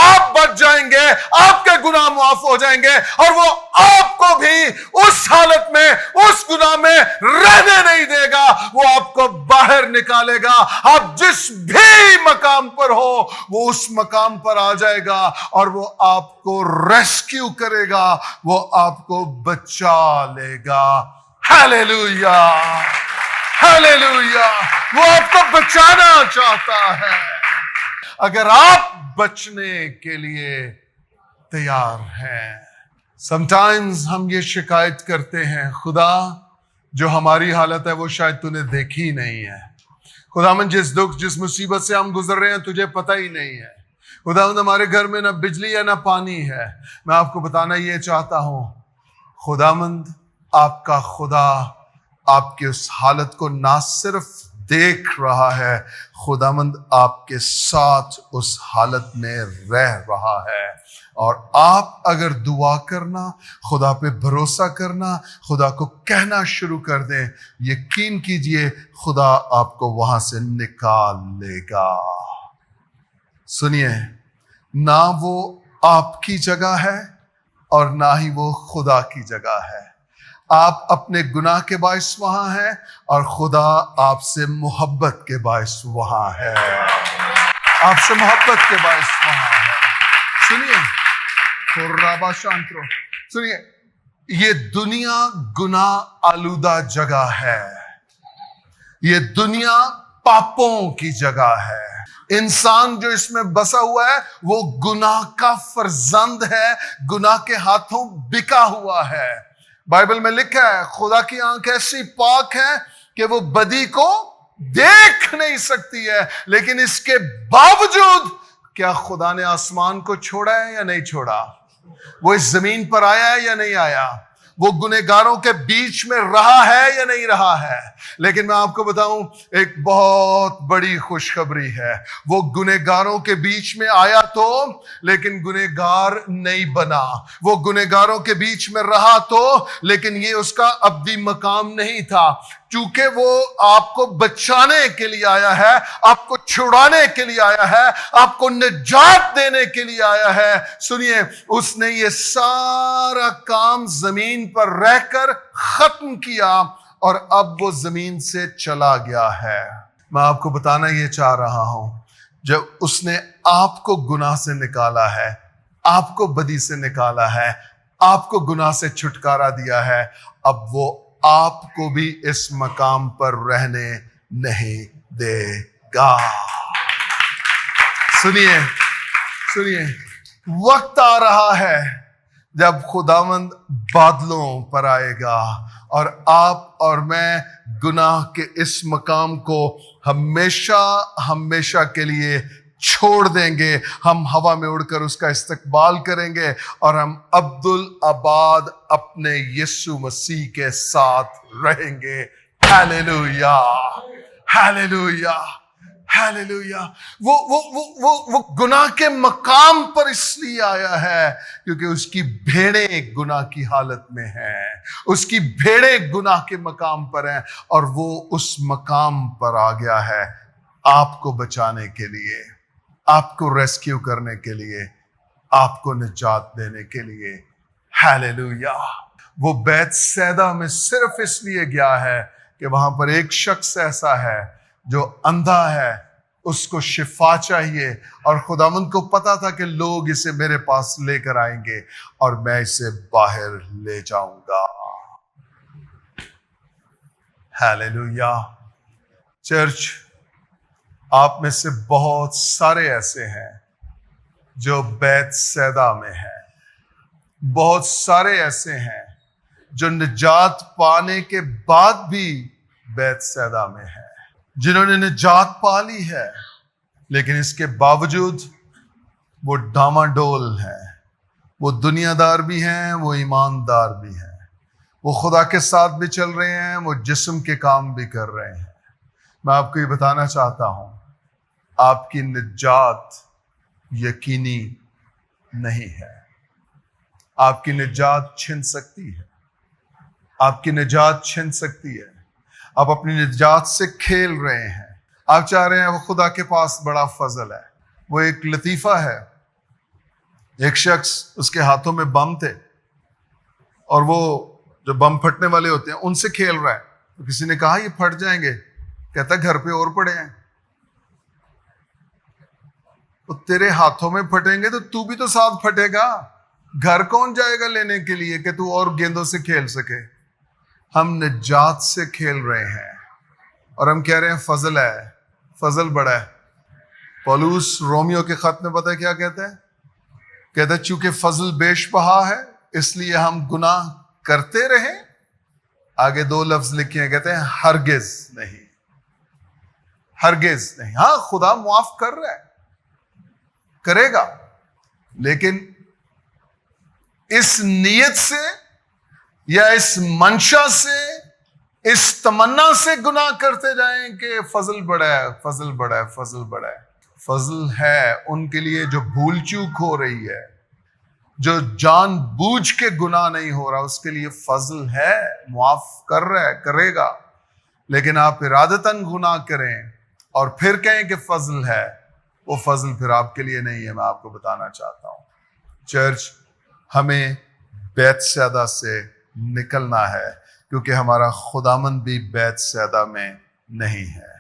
آپ بچ جائیں گے، آپ کے گناہ معاف ہو جائیں گے، اور وہ آپ کو بھی اس حالت میں، اس گناہ میں رہنے نہیں دے گا، وہ آپ کو باہر نکالے گا۔ آپ جس بھی مقام پر ہو، وہ اس مقام پر آ جائے گا اور وہ آپ کو ریسکیو کرے گا، وہ آپ کو بچا لے گا۔ Hallelujah hallelujah. وہ آپ کو بچانا چاہتا ہے اگر آپ بچنے کے لیے تیار ہیں۔ سمٹائمز ہم یہ شکایت کرتے ہیں، خدا جو ہماری حالت ہے وہ شاید تو نے دیکھی نہیں ہے۔ خداوند جس دکھ جس مصیبت سے ہم گزر رہے ہیں تجھے پتہ ہی نہیں ہے۔ خداوند ہمارے گھر میں نہ بجلی ہے نہ پانی ہے۔ میں آپ کو بتانا یہ چاہتا ہوں، خداوند آپ کا خدا آپ کی اس حالت کو نہ صرف دیکھ رہا ہے، خداوند آپ کے ساتھ اس حالت میں رہ رہا ہے۔ اور آپ اگر دعا کرنا، خدا پہ بھروسہ کرنا، خدا کو کہنا شروع کر دیں، یقین کیجئے خدا آپ کو وہاں سے نکال لے گا۔ سنیے، نہ وہ آپ کی جگہ ہے اور نہ ہی وہ خدا کی جگہ ہے۔ آپ اپنے گناہ کے باعث وہاں ہیں اور خدا آپ سے محبت کے باعث وہاں ہے۔ آپ سے محبت کے باعث وہاں ہے۔ سنیے سنیے، یہ دنیا گناہ آلودہ جگہ ہے، یہ دنیا پاپوں کی جگہ ہے۔ انسان جو اس میں بسا ہوا ہے وہ گناہ کا فرزند ہے، گناہ کے ہاتھوں بکا ہوا ہے۔ بائبل میں لکھا ہے خدا کی آنکھ ایسی پاک ہے کہ وہ بدی کو دیکھ نہیں سکتی ہے، لیکن اس کے باوجود کیا خدا نے آسمان کو چھوڑا ہے یا نہیں چھوڑا؟ وہ اس زمین پر آیا ہے یا نہیں آیا؟ وہ گنہگاروں کے بیچ میں رہا ہے یا نہیں رہا ہے؟ لیکن میں آپ کو بتاؤں ایک بہت بڑی خوشخبری ہے، وہ گنہگاروں کے بیچ میں آیا تو لیکن گنہگار نہیں بنا، وہ گنہگاروں کے بیچ میں رہا تو لیکن یہ اس کا ابدی مقام نہیں تھا، چونکہ وہ آپ کو بچانے کے لیے آیا ہے، آپ کو چھڑانے کے لیے آیا ہے، آپ کو نجات دینے کے لیے آیا ہے۔ سنیے، اس نے یہ سارا کام زمین پر رہ کر ختم کیا اور اب وہ زمین سے چلا گیا ہے۔ میں آپ کو بتانا یہ چاہ رہا ہوں، جب اس نے آپ کو گناہ سے نکالا ہے، آپ کو بدی سے نکالا ہے، آپ کو گناہ سے چھٹکارا دیا ہے، اب وہ آپ کو بھی اس مقام پر رہنے نہیں دے گا۔ سنیے، وقت آ رہا ہے جب خداوند بادلوں پر آئے گا اور آپ اور میں گناہ کے اس مقام کو ہمیشہ کے لیے چھوڑ دیں گے۔ ہم ہوا میں اڑ کر اس کا استقبال کریں گے اور ہم عبدالآباد اپنے یسوع مسیح کے ساتھ رہیں گے۔ Hallelujah, hallelujah, hallelujah. وہ گناہ کے مقام پر اس لیے آیا ہے کیونکہ اس کی بھیڑیں گناہ کی حالت میں ہیں، اس کی بھیڑیں گناہ کے مقام پر ہیں، اور وہ اس مقام پر آ گیا ہے آپ کو بچانے کے لیے، آپ کو ریسکیو کرنے کے لیے، آپ کو نجات دینے کے لیے۔ ہیلیلویا۔ وہ بیت سیدا میں صرف اس لیے گیا ہے کہ وہاں پر ایک شخص ایسا ہے جو اندھا ہے، اس کو شفا چاہیے، اور خداوند کو پتا تھا کہ لوگ اسے میرے پاس لے کر آئیں گے اور میں اسے باہر لے جاؤں گا۔ ہیلیلویا۔ چرچ، آپ میں سے بہت سارے ایسے ہیں جو بیت سیدا میں ہیں، بہت سارے ایسے ہیں جو نجات پانے کے بعد بھی بیت سیدا میں ہیں، جنہوں نے نجات پا لی ہے لیکن اس کے باوجود وہ ڈاماڈول ہیں، وہ دنیا دار بھی ہیں، وہ ایماندار بھی ہیں، وہ خدا کے ساتھ بھی چل رہے ہیں، وہ جسم کے کام بھی کر رہے ہیں۔ میں آپ کو یہ بتانا چاہتا ہوں، آپ کی نجات یقینی نہیں ہے۔ آپ کی نجات چھن سکتی ہے، آپ کی نجات چھن سکتی ہے۔ آپ اپنی نجات سے کھیل رہے ہیں، آپ چاہ رہے ہیں وہ خدا کے پاس بڑا فضل ہے۔ وہ ایک لطیفہ ہے، ایک شخص، اس کے ہاتھوں میں بم تھے اور وہ جو بم پھٹنے والے ہوتے ہیں ان سے کھیل رہا ہے، تو کسی نے کہا یہ پھٹ جائیں گے، کہتا گھر پہ اور پڑے ہیں۔ تو تیرے ہاتھوں میں پھٹیں گے تو بھی تو ساتھ پھٹے گا، گھر کون جائے گا لینے کے لیے کہ تو اور گیندوں سے کھیل سکے؟ ہم نجات سے کھیل رہے ہیں اور ہم کہہ رہے ہیں فضل ہے، فضل بڑا ہے۔ پولوس رومیو کے خط میں پتہ ہے کیا کہتا ہے؟ کہتا ہے چونکہ فضل بیش بہا ہے اس لیے ہم گناہ کرتے رہیں۔ آگے 2 لفظ لکھے ہیں، کہتے ہیں ہرگز نہیں، ہرگز نہیں۔ ہاں، خدا معاف کر رہا ہے، کرے گا، لیکن اس نیت سے یا اس منشا سے، اس تمنا سے گناہ کرتے جائیں کہ فضل بڑا ہے، فضل بڑا ہے، فضل بڑا ہے۔ فضل ہے ان کے لیے جو بھول چوک ہو رہی ہے، جو جان بوجھ کے گناہ نہیں ہو رہا، اس کے لیے فضل ہے، معاف کر رہا ہے، کرے گا۔ لیکن آپ ارادتاً گناہ کریں اور پھر کہیں کہ فضل ہے، وہ فضل پھر آپ کے لیے نہیں ہے۔ میں آپ کو بتانا چاہتا ہوں چرچ، ہمیں بیت سیدا سے نکلنا ہے کیونکہ ہمارا خداوند بھی بیت سیدا میں نہیں ہے۔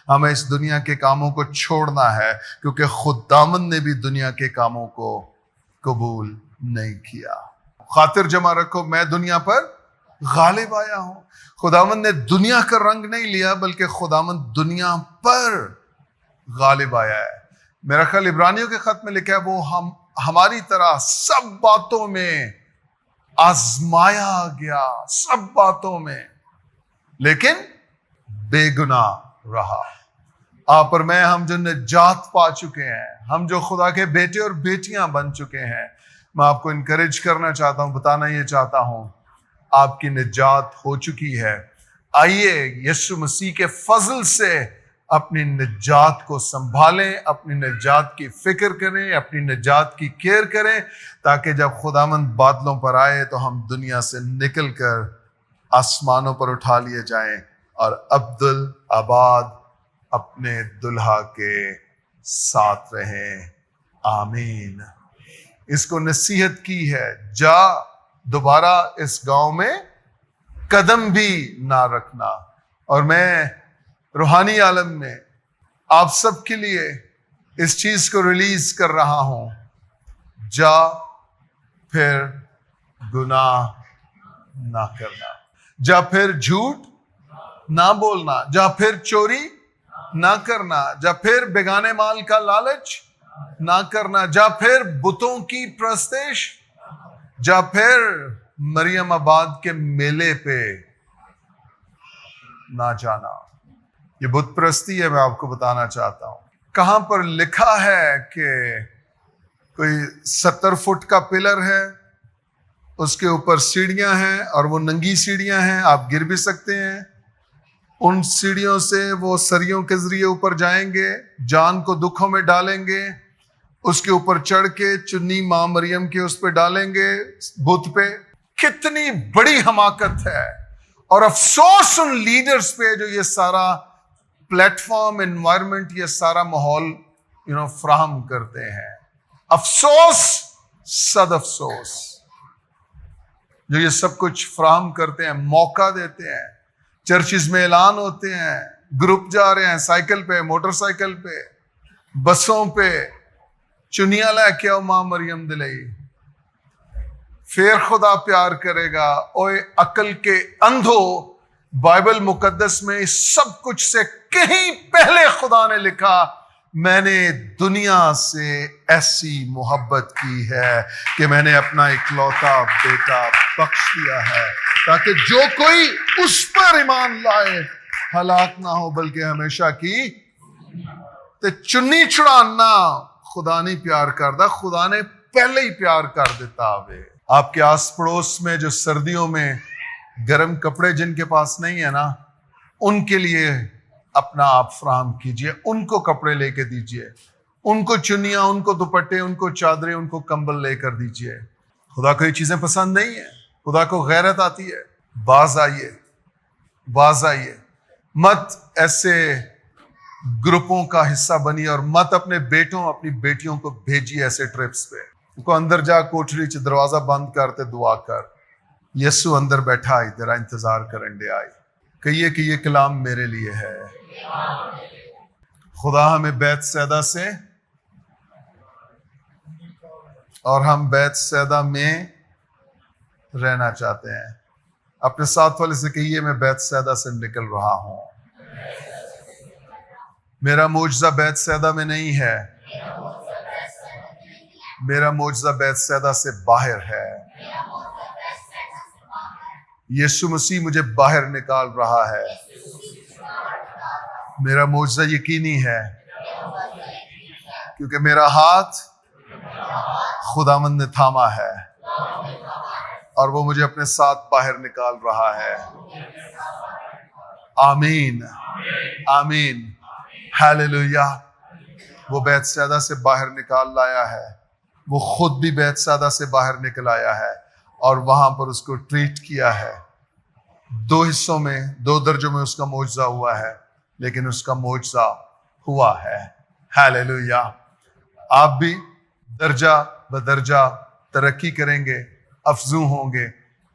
ہمیں اس دنیا کے کاموں کو چھوڑنا ہے کیونکہ خداوند نے بھی دنیا کے کاموں کو قبول نہیں کیا۔ خاطر جمع رکھو، میں دنیا پر غالب آیا ہوں۔ خداوند نے دنیا کا رنگ نہیں لیا بلکہ خداوند دنیا پر غالب آیا ہے۔ میرا خیال عبرانیوں کے خط میں لکھا ہے وہ ہماری طرح سب باتوں میں آزمایا گیا، سب باتوں میں، لیکن بے گناہ رہا۔ آپ اور میں، ہم جو نجات پا چکے ہیں، ہم جو خدا کے بیٹے اور بیٹیاں بن چکے ہیں، میں آپ کو انکریج کرنا چاہتا ہوں، بتانا یہ چاہتا ہوں، آپ کی نجات ہو چکی ہے۔ آئیے یسوع مسیح کے فضل سے اپنی نجات کو سنبھالیں، اپنی نجات کی فکر کریں، اپنی نجات کی کیئر کریں، تاکہ جب خداوند بادلوں پر آئے تو ہم دنیا سے نکل کر آسمانوں پر اٹھا لیے جائیں اور عبدالآباد اپنے دلہا کے ساتھ رہیں۔ آمین۔ اس کو نصیحت کی ہے، جا دوبارہ اس گاؤں میں قدم بھی نہ رکھنا۔ اور میں روحانی عالم میں آپ سب کے لیے اس چیز کو ریلیز کر رہا ہوں، جا پھر گناہ نہ کرنا، جا پھر جھوٹ نہ بولنا، جا پھر چوری نہ کرنا، جا پھر بیگانے مال کا لالچ نہ کرنا، جا پھر بتوں کی پرستش، جا پھر مریم آباد کے میلے پہ نہ جانا۔ یہ بت پرستی ہے، میں آپ کو بتانا چاہتا ہوں۔ کہاں پر لکھا ہے کہ کوئی 70 فٹ کا پلر ہے، اس کے اوپر سیڑھیاں ہیں اور وہ ننگی سیڑھیاں ہیں، آپ گر بھی سکتے ہیں، ان سیڑھیوں سے وہ سریوں کے ذریعے اوپر جائیں گے، جان کو دکھوں میں ڈالیں گے، اس کے اوپر چڑھ کے چنی ماں مریم کے اس پہ ڈالیں گے، بت پہ۔ کتنی بڑی حماقت ہے، اور افسوس ان لیڈرز پہ جو یہ سارا پلیٹ فارم، انوائرمنٹ، یہ سارا ماحول فراہم کرتے ہیں۔ افسوس، صد افسوس، جو یہ سب کچھ فراہم کرتے ہیں، موقع دیتے ہیں، چرچز میں اعلان ہوتے ہیں، گروپ جا رہے ہیں، سائیکل پہ، موٹر سائیکل پہ، بسوں پہ، چنیاں لے کے آؤ ماں مریم دلئی، پھر خدا پیار کرے گا۔ اوے عقل کے اندھو، بائبل مقدس میں اس سب کچھ سے کہیں پہلے خدا نے لکھا، میں نے دنیا سے ایسی محبت کی ہے کہ میں نے اپنا اکلوتا بیٹا بخش دیا ہے، تاکہ جو کوئی اس پر ایمان لائے ہلاک نہ ہو بلکہ ہمیشہ کی۔ تے چنی چڑھانا خدا نہیں پیار کردا، خدا نے پہلے ہی پیار کر دیتا ہوئے۔ آپ کے آس پڑوس میں جو سردیوں میں گرم کپڑے جن کے پاس نہیں ہے نا، ان کے لیے اپنا آپ فراہم کیجئے، ان کو کپڑے لے کے دیجئے، ان کو چنیاں، ان کو دوپٹے، ان کو چادریں، ان کو کمبل لے کر دیجئے۔ خدا کو یہ چیزیں پسند نہیں ہیں، خدا کو غیرت آتی ہے۔ باز آئیے، باز آئیے، مت ایسے گروپوں کا حصہ بنی، اور مت اپنے بیٹوں اپنی بیٹیوں کو بھیجیے ایسے ٹرپس پہ۔ ان کو اندر جا کوٹھڑی چ دروازہ بند کرتے دعا کر، یسو اندر بیٹھا آئی، تیرا انتظار کرن دے آئی، کہیے کہ یہ کلام میرے لیے ہے۔ خدا ہمیں بیت سیدہ سے، اور ہم بیت سیدہ میں رہنا چاہتے ہیں۔ اپنے ساتھ والے سے کہیے، میں بیت سیدہ سے نکل رہا ہوں۔ میرا معجزہ بیت سیدہ میں نہیں ہے، میرا معجزہ بیت سیدہ سے باہر ہے۔ یسوع مسیح مجھے باہر نکال رہا ہے۔ میرا معجزہ یقینی ہے، کیونکہ میرا ہاتھ خداوند نے تھاما ہے، اور وہ مجھے اپنے ساتھ باہر نکال رہا ہے۔ آمین، آمین، ہیلیلویا۔ وہ بیت سیدہ سے باہر نکال لایا ہے، وہ خود بھی بیت سیدہ سے باہر نکل آیا ہے، اور وہاں پر اس کو ٹریٹ کیا ہے۔ 2 حصوں میں، 2 درجوں میں اس کا معجزہ ہوا ہے، لیکن اس کا معجزہ ہوا ہے۔ ہیلیلویا۔ آپ بھی درجہ بدرجہ ترقی کریں گے، افزوں ہوں گے۔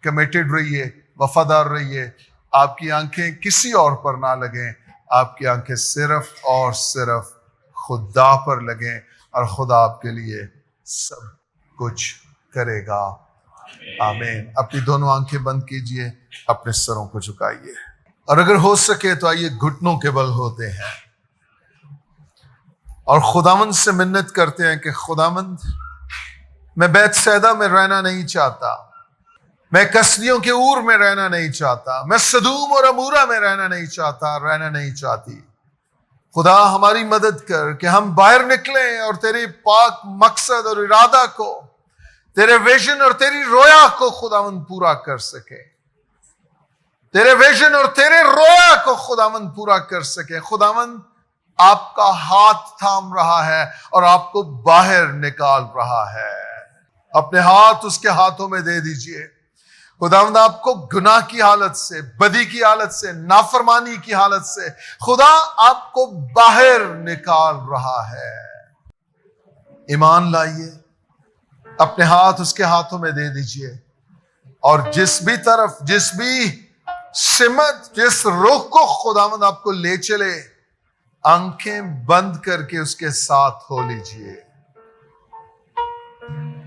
کمیٹڈ رہیے، وفادار رہیے۔ آپ کی آنکھیں کسی اور پر نہ لگیں، آپ کی آنکھیں صرف اور صرف خدا پر لگیں، اور خدا آپ کے لیے سب کچھ کرے گا۔ آمین۔ اپنی دونوں آنکھیں بند کیجئے، اپنے سروں کو جھکائیے، اور اگر ہو سکے تو آئیے گھٹنوں کے بل ہوتے ہیں اور خداوند سے منت کرتے ہیں کہ خداوند، میں بیت سیدہ میں رہنا نہیں چاہتا، میں کسدیوں کے اور میں رہنا نہیں چاہتا، میں سدوم اور عمورہ میں رہنا نہیں چاہتا، رہنا نہیں چاہتی۔ خدا ہماری مدد کر کہ ہم باہر نکلیں اور تیری پاک مقصد اور ارادہ کو، تیرے ویژن اور تیری رویا کو خداوند پورا کر سکے، تیرے ویژن اور تیرے رویا کو خداوند پورا کر سکے۔ خداوند آپ کا ہاتھ تھام رہا ہے اور آپ کو باہر نکال رہا ہے۔ اپنے ہاتھ اس کے ہاتھوں میں دے دیجئے۔ خداوند آپ کو گناہ کی حالت سے، بدی کی حالت سے، نافرمانی کی حالت سے خدا آپ کو باہر نکال رہا ہے۔ ایمان لائیے، اپنے ہاتھ اس کے ہاتھوں میں دے دیجئے، اور جس بھی طرف، جس بھی سمت، جس رخ کو خداوند آپ کو لے چلے، آنکھیں بند کر کے اس کے ساتھ ہو لیجئے.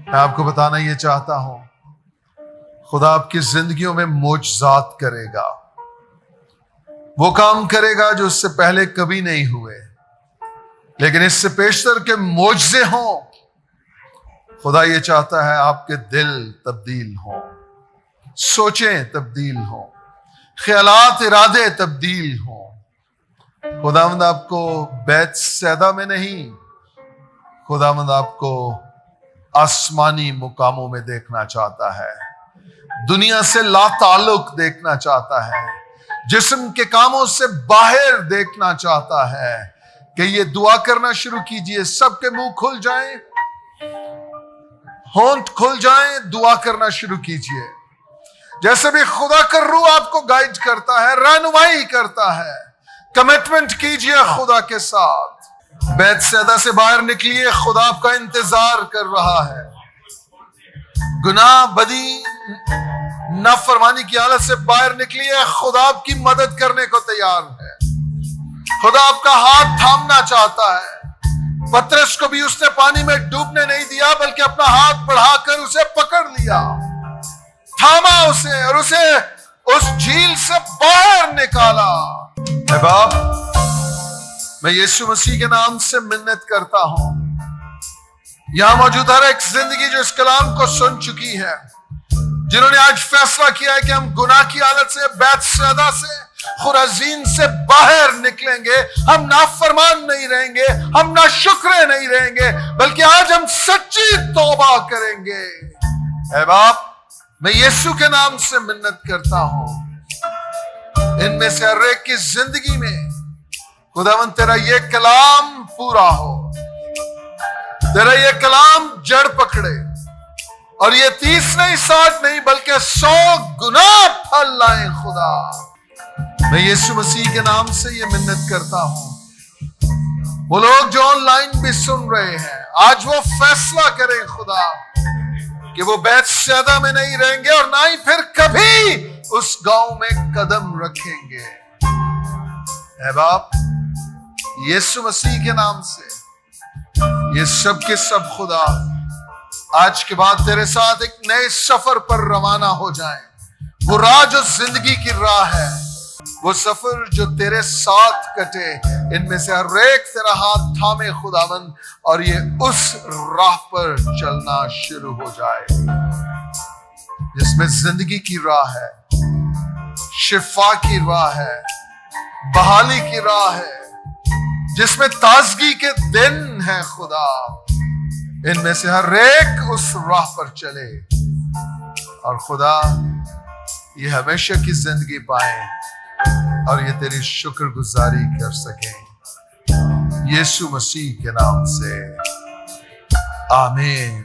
میں آپ کو بتانا یہ چاہتا ہوں، خدا آپ کی زندگیوں میں معجزات کرے گا. وہ کام کرے گا جو اس سے پہلے کبھی نہیں ہوئے، لیکن اس سے پیشتر کے معجزے ہوں. خدا یہ چاہتا ہے آپ کے دل تبدیل ہوں، سوچیں تبدیل ہوں، خیالات ارادے تبدیل ہوں. خداوند آپ کو بیت سیدا میں نہیں، خداوند آپ کو آسمانی مقاموں میں دیکھنا چاہتا ہے. دنیا سے لا تعلق دیکھنا چاہتا ہے، جسم کے کاموں سے باہر دیکھنا چاہتا ہے. کہ یہ دعا کرنا شروع کیجئے، سب کے منہ کھل جائیں، ہونٹ کھل جائیں، دعا کرنا شروع کیجئے. جیسے بھی خدا کا روح آپ کو گائیڈ کرتا ہے، رہنمائی کرتا ہے، کمٹمنٹ کیجئے خدا کے ساتھ. بیت سیدا سے باہر نکلیے، خدا آپ کا انتظار کر رہا ہے. گناہ، بدی، نافرمانی کی حالت سے باہر نکلیے، خدا آپ کی مدد کرنے کو تیار ہے. خدا آپ کا ہاتھ تھامنا چاہتا ہے. پترس کو بھی اس نے پانی میں ڈوبنے نہیں دیا، بلکہ اپنا ہاتھ بڑھا کر اسے پکڑ لیا، تھاما اسے اور اسے اس جھیل سے باہر نکالا. اے باپ، میں یسوع مسیح کے نام سے منت کرتا ہوں، یہاں موجود ہر ایک زندگی جو اس کلام کو سن چکی ہے، جنہوں نے آج فیصلہ کیا ہے کہ ہم گناہ کی حالت سے، بیت سیدا سے، خرازین سے باہر نکلیں گے، ہم نافرمان نہیں رہیں گے، ہم ناشکرے نہیں رہیں گے، بلکہ آج ہم سچی توبہ کریں گے. اے باپ، میں یسوع کے نام سے منت کرتا ہوں، ان میں سے ہر ایک کی زندگی میں خداوند تیرا یہ کلام پورا ہو، تیرا یہ کلام جڑ پکڑے، اور یہ 30 نہیں، 60 نہیں، بلکہ 100 گنا پھل لائیں. خدا، میں یسوع مسیح کے نام سے یہ منت کرتا ہوں، وہ لوگ جو آن لائن بھی سن رہے ہیں، آج وہ فیصلہ کریں خدا کہ وہ بیت سیدا میں نہیں رہیں گے، اور نہ ہی پھر کبھی اس گاؤں میں قدم رکھیں گے. اے باپ، یسوع مسیح کے نام سے یہ سب کے سب خدا آج کے بعد تیرے ساتھ ایک نئے سفر پر روانہ ہو جائیں. وہ راہ جو زندگی کی راہ ہے، وہ سفر جو تیرے ساتھ کٹے، ان میں سے ہر ایک تیرا ہاتھ تھامے خداوند، اور یہ اس راہ پر چلنا شروع ہو جائے جس میں زندگی کی راہ ہے، شفا کی راہ ہے، بحالی کی راہ ہے، جس میں تازگی کے دن ہے. خدا، ان میں سے ہر ایک اس راہ پر چلے، اور خدا یہ ہمیشہ کی زندگی پائیں، اور یہ تیری شکر گزاری کر سکیں. یسوع مسیح کے نام سے آمین.